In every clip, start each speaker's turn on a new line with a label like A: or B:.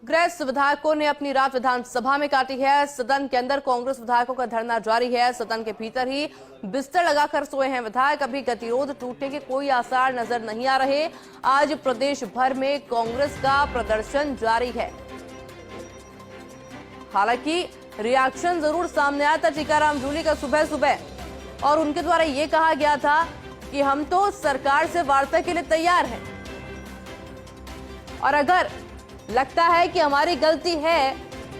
A: कांग्रेस विधायकों ने अपनी रात विधानसभा में काटी है। सदन के अंदर कांग्रेस विधायकों का धरना जारी है। सदन के भीतर ही बिस्तर लगाकर सोए हैं विधायक। अभी गतिरोध टूटने के कोई आसार नजर नहीं आ रहे। आज प्रदेश भर में कांग्रेस का प्रदर्शन जारी है। हालांकि रिएक्शन जरूर सामने आया था टीकाराम जूली का सुबह सुबह, और उनके द्वारा यह कहा गया था कि हम तो सरकार से वार्ता के लिए तैयार हैं, और अगर लगता है कि हमारी गलती है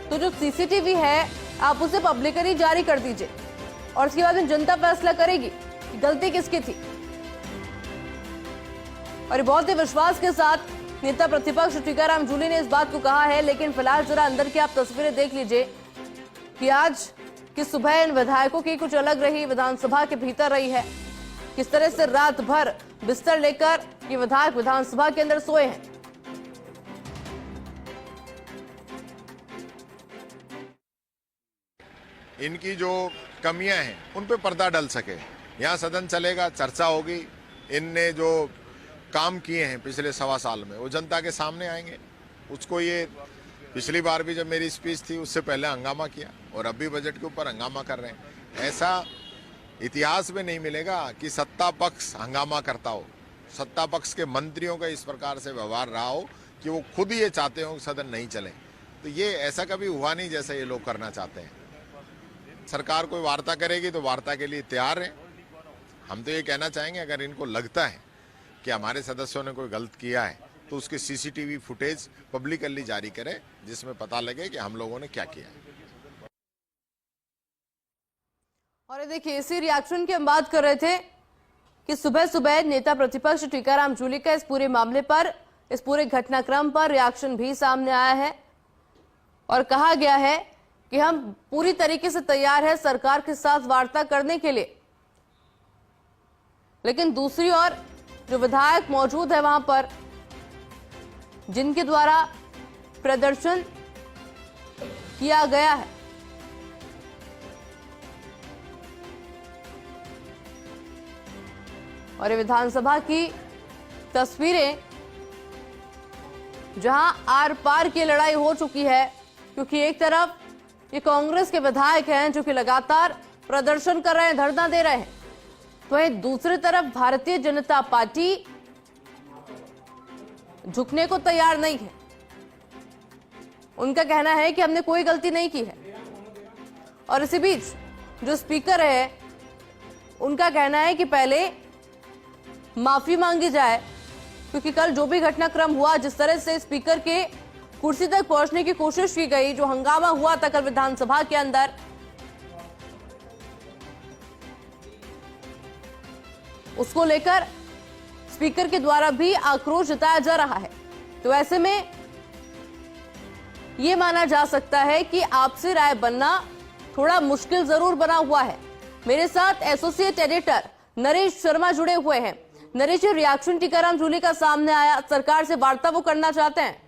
A: तो जो सीसीटीवी है आप उसे पब्लिकली जारी कर दीजिए, और उसके बाद में जनता फैसला करेगी कि गलती किसकी थी। और बहुत ही विश्वास के साथ नेता प्रतिपक्ष टीकाराम जूली ने इस बात को कहा है। लेकिन फिलहाल जरा अंदर की आप तस्वीरें देख लीजिए कि आज की सुबह इन विधायकों की कुछ अलग रही, विधानसभा के भीतर रही है। किस तरह से रात भर बिस्तर लेकर ये विधायक विधानसभा के अंदर सोए हैं।
B: इनकी जो कमियां हैं उन पे पर्दा डल सके। यहाँ सदन चलेगा, चर्चा होगी, इनने जो काम किए हैं पिछले 1.25 साल में वो जनता के सामने आएंगे। उसको ये पिछली बार भी जब मेरी स्पीच थी उससे पहले हंगामा किया, और अब भी बजट के ऊपर हंगामा कर रहे हैं। ऐसा इतिहास में नहीं मिलेगा कि सत्ता पक्ष हंगामा करता हो, सत्ता पक्ष के मंत्रियों का इस प्रकार से व्यवहार रहा हो कि वो खुद ही ये चाहते हो कि सदन नहीं चले। तो ये ऐसा कभी हुआ नहीं जैसा ये लोग करना चाहते हैं। सरकार कोई वार्ता करेगी तो वार्ता के लिए तैयार है। हम तो ये कहना चाहेंगे, अगर इनको लगता है कि हमारे सदस्यों ने कोई गलत किया है तो उसके सीसीटीवी फुटेज पब्लिकली जारी करें, जिसमें पता लगे कि हम लोगों ने क्या किया है।
A: और ये देखिए, इसी रिएक्शन की हम बात कर रहे थे कि सुबह सुबह नेता प्रतिपक्ष टीकाराम जूली का इस पूरे मामले पर, इस पूरे घटनाक्रम पर रिएक्शन भी सामने आया है, और कहा गया है कि हम पूरी तरीके से तैयार है सरकार के साथ वार्ता करने के लिए। लेकिन दूसरी ओर जो विधायक मौजूद है वहां पर, जिनके द्वारा प्रदर्शन किया गया है, और ये विधानसभा की तस्वीरें जहां आर पार की लड़ाई हो चुकी है, क्योंकि एक तरफ ये कांग्रेस के विधायक हैं जो कि लगातार प्रदर्शन कर रहे हैं, धरना दे रहे हैं, तो वहीं दूसरी तरफ भारतीय जनता पार्टी झुकने को तैयार नहीं है। उनका कहना है कि हमने कोई गलती नहीं की है। और इसी बीच जो स्पीकर है उनका कहना है कि पहले माफी मांगी जाए, क्योंकि कल जो भी घटनाक्रम हुआ, जिस तरह से स्पीकर के कुर्सी तक पहुंचने की कोशिश की गई, जो हंगामा हुआ था कल विधानसभा के अंदर, उसको लेकर स्पीकर के द्वारा भी आक्रोश जताया जा रहा है। तो ऐसे में यह माना जा सकता है कि आपसे राय बनना थोड़ा मुश्किल जरूर बना हुआ है। मेरे साथ एसोसिएट एडिटर नरेश शर्मा जुड़े हुए हैं। नरेश, रिएक्शन टीकाराम जूली का सामने आया, सरकार से वार्ता वो करना चाहते हैं।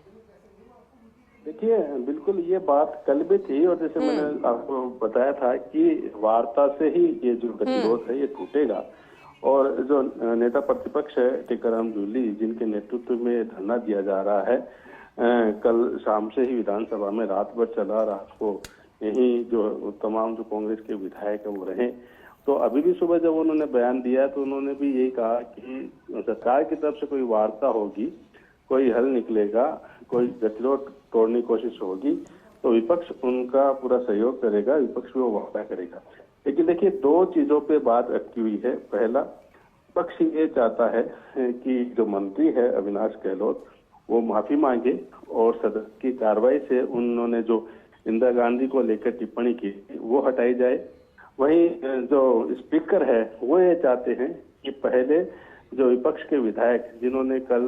C: देखिए, बिल्कुल ये बात कल भी थी, और जैसे मैंने आपको बताया था कि वार्ता से ही ये जो गतिरोध है ये टूटेगा। और जो नेता प्रतिपक्ष है टीकाराम जूली, जिनके नेतृत्व में धरना दिया जा रहा है, कल शाम से ही विधानसभा में रात भर चला। रात को यही जो तमाम जो कांग्रेस के विधायक है वो रहे। तो अभी भी सुबह जब उन्होंने बयान दिया तो उन्होंने भी यही कहा कि सरकार की तरफ से कोई वार्ता होगी, कोई हल निकलेगा, कोई गतिरोध तोड़ने की कोशिश होगी तो विपक्ष उनका पूरा सहयोग करेगा, विपक्ष भी वो वार्ता करेगा। लेकिन देखिए, 2 चीजों पे बात अटकी हुई है। पहला, विपक्ष ये चाहता है कि जो मंत्री है अविनाश गहलोत वो माफी मांगे, और सदन की कार्रवाई से उन्होंने जो इंदिरा गांधी को लेकर टिप्पणी की वो हटाई जाए। वहीं जो स्पीकर है वो ये चाहते हैं कि पहले जो विपक्ष के विधायक जिन्होंने कल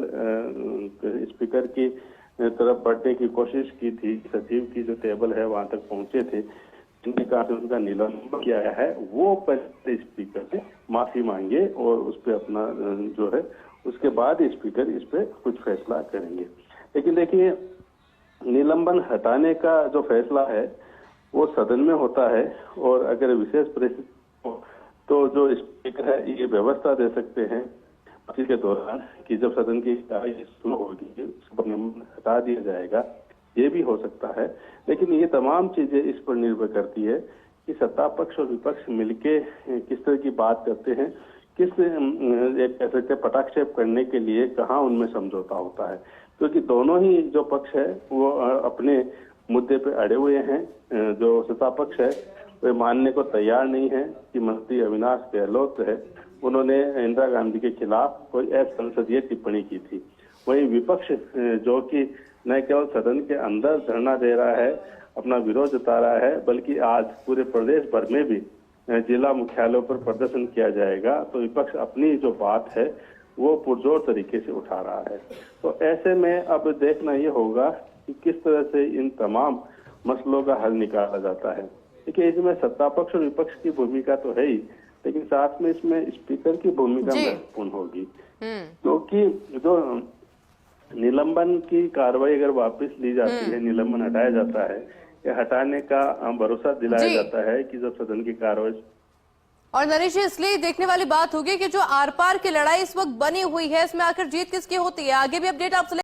C: स्पीकर की तरफ बढ़ने की कोशिश की थी, सचिव की जो टेबल है वहां तक पहुंचे थे, जिनके कारण उनका निलंबन किया गया है, वो पहले स्पीकर से माफी मांगे, और उस पर अपना जो है उसके बाद स्पीकर इस पे कुछ फैसला करेंगे। लेकिन देखिए, निलंबन हटाने का जो फैसला है वो सदन में होता है, और अगर विशेष परिस्थिति हो तो जो स्पीकर है ये व्यवस्था दे सकते हैं के दौरान कि जब सदन की कार्रवाई शुरू होगी उसको हटा दिया जाएगा, ये भी हो सकता है। लेकिन ये तमाम चीजें इस पर निर्भर करती है कि सत्ता पक्ष और विपक्ष मिलके किस तरह की बात करते हैं, किस एक कह सकते पटाक्षेप करने के लिए कहाँ उनमें समझौता होता है, क्योंकि दोनों ही जो पक्ष है वो अपने मुद्दे पे अड़े हुए हैं। जो सत्ता पक्ष है वे मानने को तैयार नहीं है कि मंत्री अविनाश गहलोत है उन्होंने इंदिरा गांधी के खिलाफ कोई असंसदीय टिप्पणी की थी। वहीं विपक्ष जो कि न केवल सदन के अंदर धरना दे रहा है, अपना विरोध जता रहा है, बल्कि आज पूरे प्रदेश भर में भी जिला मुख्यालयों पर प्रदर्शन किया जाएगा, तो विपक्ष अपनी जो बात है वो पुरजोर तरीके से उठा रहा है। तो ऐसे में अब देखना ये होगा कि किस तरह से इन तमाम मसलों का हल निकाला जाता है। देखिए, इसमें सत्ता पक्ष और विपक्ष की भूमिका तो है ही, लेकिन साथ में इसमें स्पीकर की भूमिका महत्वपूर्ण होगी, क्योंकि जो निलंबन की कार्रवाई अगर वापस ली जाती है, निलंबन हटाया जाता है या हटाने का भरोसा दिलाया जाता है कि जब सदन की कार्रवाई।
A: और नरेश, इसलिए देखने वाली बात होगी कि जो आर पार की लड़ाई इस वक्त बनी हुई है, इसमें आखिर जीत किसकी होती है। आगे भी अपडेट आपसे